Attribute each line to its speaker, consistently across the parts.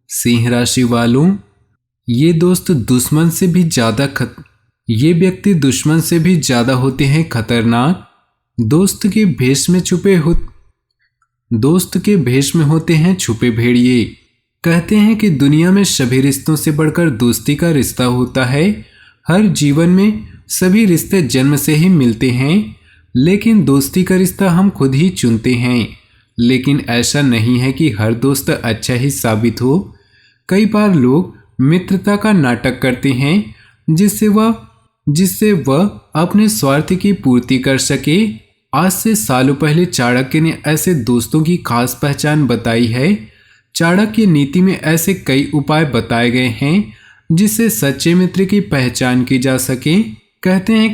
Speaker 1: सिंह राशि वालों, ये दोस्त दुश्मन से भी ज्यादा ये व्यक्ति दुश्मन से भी ज्यादा होते हैं खतरनाक। दोस्त के भेष में दोस्त के भेष में होते हैं छुपे भेड़िए। कहते हैं कि दुनिया में सभी रिश्तों से बढ़कर दोस्ती का रिश्ता होता है। हर जीवन में सभी रिश्ते जन्म से ही मिलते हैं, लेकिन दोस्ती का रिश्ता हम खुद ही चुनते हैं। लेकिन ऐसा नहीं है कि हर दोस्त अच्छा ही साबित हो। कई बार लोग मित्रता का नाटक करते हैं जिससे वह अपने स्वार्थ की पूर्ति कर सके। आज से सालों पहले चाणक्य ने ऐसे दोस्तों की खास पहचान बताई है। चाणक्य नीति में ऐसे कई उपाय बताए गए हैं जिससे सच्चे मित्र की पहचान की जा सके। कहते हैं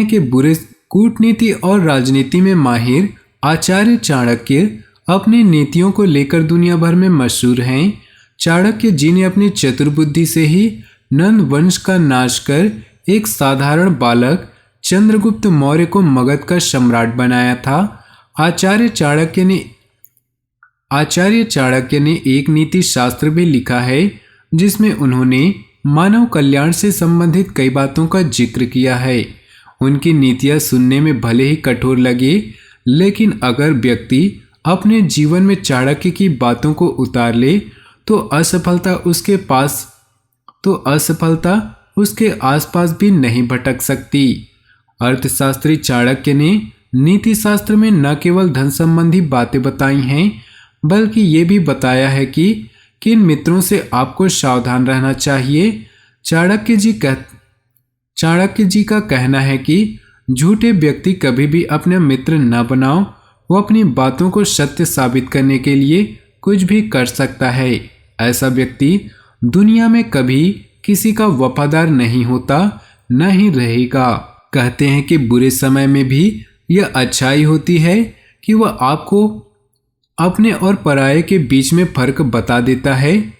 Speaker 1: कि बुरे कूटनीति और राजनीति में माहिर आचार्य चाणक्य अपनी नीतियों को लेकर दुनिया भर में मशहूर हैं। चाणक्य जी ने अपनी चतुर बुद्धि से ही नंद वंश का नाश कर एक साधारण बालक चंद्रगुप्त मौर्य को मगध का सम्राट बनाया था। आचार्य चाणक्य ने एक नीति शास्त्र भी लिखा है जिसमें उन्होंने मानव कल्याण से संबंधित कई बातों का जिक्र किया है। उनकी नीतियां सुनने में भले ही कठोर लगे, लेकिन अगर व्यक्ति अपने जीवन में चाणक्य की बातों को उतार ले तो असफलता उसके आसपास भी नहीं भटक सकती। अर्थशास्त्री चाणक्य ने नीति शास्त्र में न केवल धन संबंधी बातें बताई हैं, बल्कि ये भी बताया है कि किन मित्रों से आपको सावधान रहना चाहिए। चाणक्य जी का कहना है कि झूठे व्यक्ति कभी भी अपने मित्र न बनाओ। वो अपनी बातों को सत्य साबित करने के लिए कुछ भी कर सकता है। ऐसा व्यक्ति दुनिया में कभी किसी का वफादार नहीं होता, न ही रहेगा। कहते हैं कि बुरे समय में भी यह अच्छाई होती है कि वह आपको अपने और पराये के बीच में फर्क बता देता है।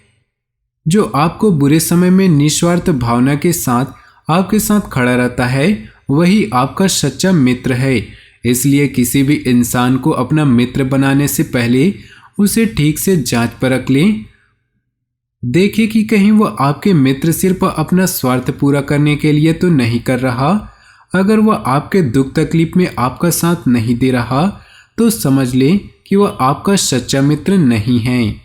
Speaker 1: जो आपको बुरे समय में निस्वार्थ भावना के साथ आपके साथ खड़ा रहता है, वही आपका सच्चा मित्र है। इसलिए किसी भी इंसान को अपना मित्र बनाने से पहले उसे ठीक से जांच परख लें। देखिए कि कहीं वह आपके मित्र सिर्फ अपना स्वार्थ पूरा करने के लिए तो नहीं कर रहा। अगर वह आपके दुख तकलीफ में आपका साथ नहीं दे रहा तो समझ लें कि वह आपका सच्चा मित्र नहीं है।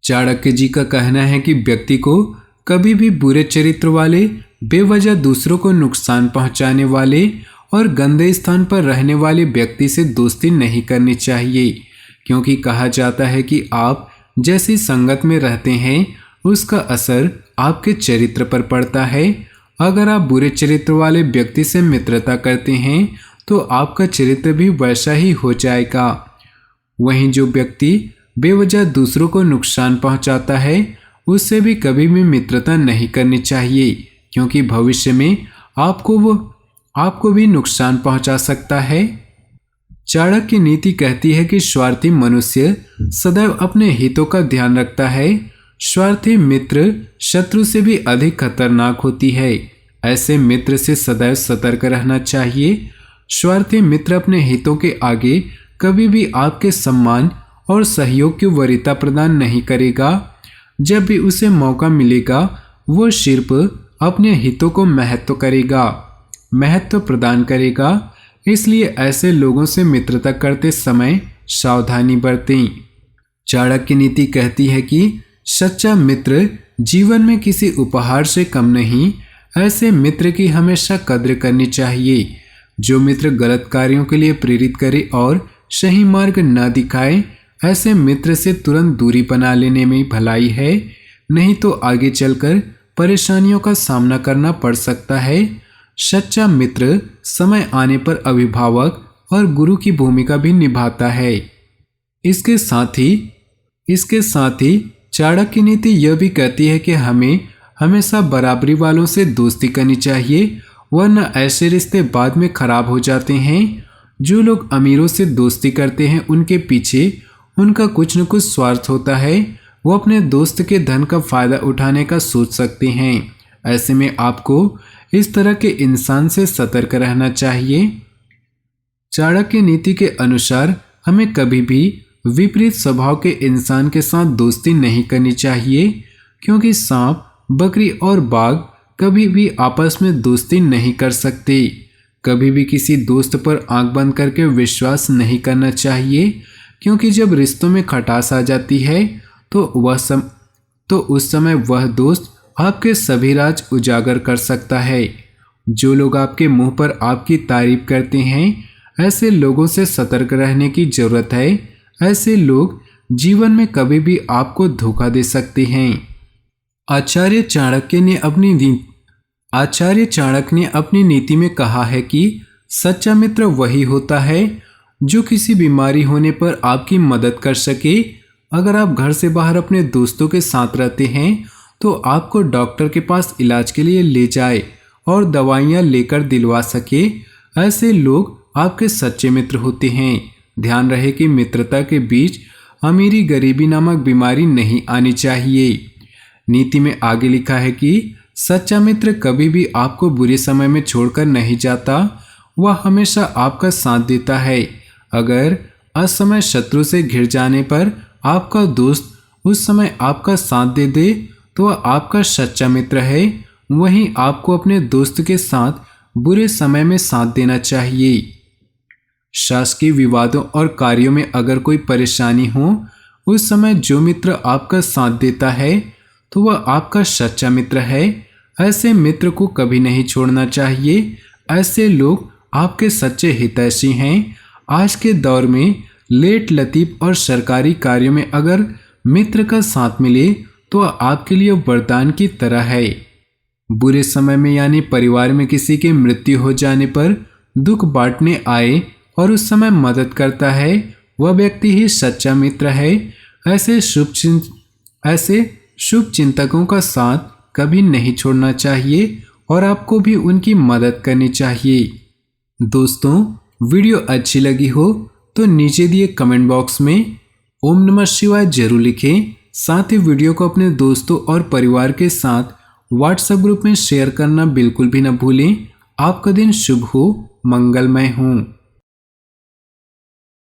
Speaker 1: चाणक्य जी का कहना है कि व्यक्ति को कभी भी बुरे चरित्र वाले, बेवजह दूसरों को नुकसान पहुंचाने वाले और गंदे स्थान पर रहने वाले व्यक्ति से दोस्ती नहीं करनी चाहिए, क्योंकि कहा जाता है कि आप जैसी संगत में रहते हैं उसका असर आपके चरित्र पर पड़ता है। अगर आप बुरे चरित्र वाले व्यक्ति से मित्रता करते हैं तो आपका चरित्र भी वैसा ही हो जाएगा। वहीं जो व्यक्ति बेवजह दूसरों को नुकसान पहुंचाता है उससे भी कभी भी मित्रता नहीं करनी चाहिए, क्योंकि भविष्य में आपको भी नुकसान पहुंचा सकता है। चाणक्य की नीति कहती है कि स्वार्थी मनुष्य सदैव अपने हितों का ध्यान रखता है। स्वार्थी मित्र शत्रु से भी अधिक खतरनाक होती है। ऐसे मित्र से सदैव सतर्क रहना चाहिए। स्वार्थी मित्र अपने हितों के आगे कभी भी आपके सम्मान और सहयोग की वरीयता प्रदान नहीं करेगा। जब भी उसे मौका मिलेगा वो सिर्फ अपने हितों को महत्व प्रदान करेगा। इसलिए ऐसे लोगों से मित्रता करते समय सावधानी बरतें। चाणक्य की नीति कहती है कि सच्चा मित्र जीवन में किसी उपहार से कम नहीं। ऐसे मित्र की हमेशा कद्र करनी चाहिए। जो मित्र गलत कार्यों के लिए प्रेरित करे और सही मार्ग न दिखाए, ऐसे मित्र से तुरंत दूरी बना लेने में भलाई है, नहीं तो आगे चलकर परेशानियों का सामना करना पड़ सकता है। सच्चा मित्र समय आने पर अभिभावक और गुरु की भूमिका भी निभाता है। इसके साथ ही चाणक्य की नीति यह भी कहती है कि हमें हमेशा बराबरी वालों से दोस्ती करनी चाहिए, वरना ऐसे रिश्ते बाद में खराब हो जाते हैं। जो लोग अमीरों से दोस्ती करते हैं उनके पीछे उनका कुछ न कुछ स्वार्थ होता है। वो अपने दोस्त के धन का फायदा उठाने का सोच सकते हैं। ऐसे में आपको इस तरह के इंसान से सतर्क रहना चाहिए। चाणक्य नीति के अनुसार हमें कभी भी विपरीत स्वभाव के इंसान के साथ दोस्ती नहीं करनी चाहिए, क्योंकि सांप, बकरी और बाघ कभी भी आपस में दोस्ती नहीं कर सकते। कभी भी किसी दोस्त पर आंख बंद करके विश्वास नहीं करना चाहिए, क्योंकि जब रिश्तों में खटास आ जाती है तो उस समय वह दोस्त आपके सभी राज उजागर कर सकता है। जो लोग आपके मुंह पर आपकी तारीफ करते हैं, ऐसे लोगों से सतर्क रहने की जरूरत है। ऐसे लोग जीवन में कभी भी आपको धोखा दे सकते हैं। आचार्य चाणक्य ने अपनी नीति में कहा है कि सच्चा मित्र वही होता है जो किसी बीमारी होने पर आपकी मदद कर सके। अगर आप घर से बाहर अपने दोस्तों के साथ रहते हैं तो आपको डॉक्टर के पास इलाज के लिए ले जाए और दवाइयाँ लेकर दिलवा सके, ऐसे लोग आपके सच्चे मित्र होते हैं। ध्यान रहे कि मित्रता के बीच अमीरी गरीबी नामक बीमारी नहीं आनी चाहिए। नीति में आगे लिखा है कि सच्चा मित्र कभी भी आपको बुरे समय में छोड़कर नहीं जाता, वह हमेशा आपका साथ देता है। अगर असमय शत्रु से घिर जाने पर आपका दोस्त उस समय आपका साथ दे तो वह आपका सच्चा मित्र है। वहीं आपको अपने दोस्त के साथ बुरे समय में साथ देना चाहिए। शासकीय विवादों और कार्यों में अगर कोई परेशानी हो, उस समय जो मित्र आपका साथ देता है तो वह आपका सच्चा मित्र है। ऐसे मित्र को कभी नहीं छोड़ना चाहिए। ऐसे लोग आपके सच्चे हितैषी हैं। आज के दौर में लेट लतीफ और सरकारी कार्यों में अगर मित्र का साथ मिले तो आपके लिए वरदान की तरह है। बुरे समय में यानी परिवार में किसी की मृत्यु हो जाने पर दुख बांटने आए और उस समय मदद करता है, वह व्यक्ति ही सच्चा मित्र है। ऐसे शुभ चिंतकों का साथ कभी नहीं छोड़ना चाहिए और आपको भी उनकी मदद करनी चाहिए। दोस्तों, वीडियो अच्छी लगी हो तो नीचे दिए कमेंट बॉक्स में ओम नमः शिवाय जरूर लिखें। साथ ही वीडियो को अपने दोस्तों और परिवार के साथ व्हाट्सएप ग्रुप में शेयर करना बिल्कुल भी न भूलें। आपका दिन शुभ हो, मंगलमय हो।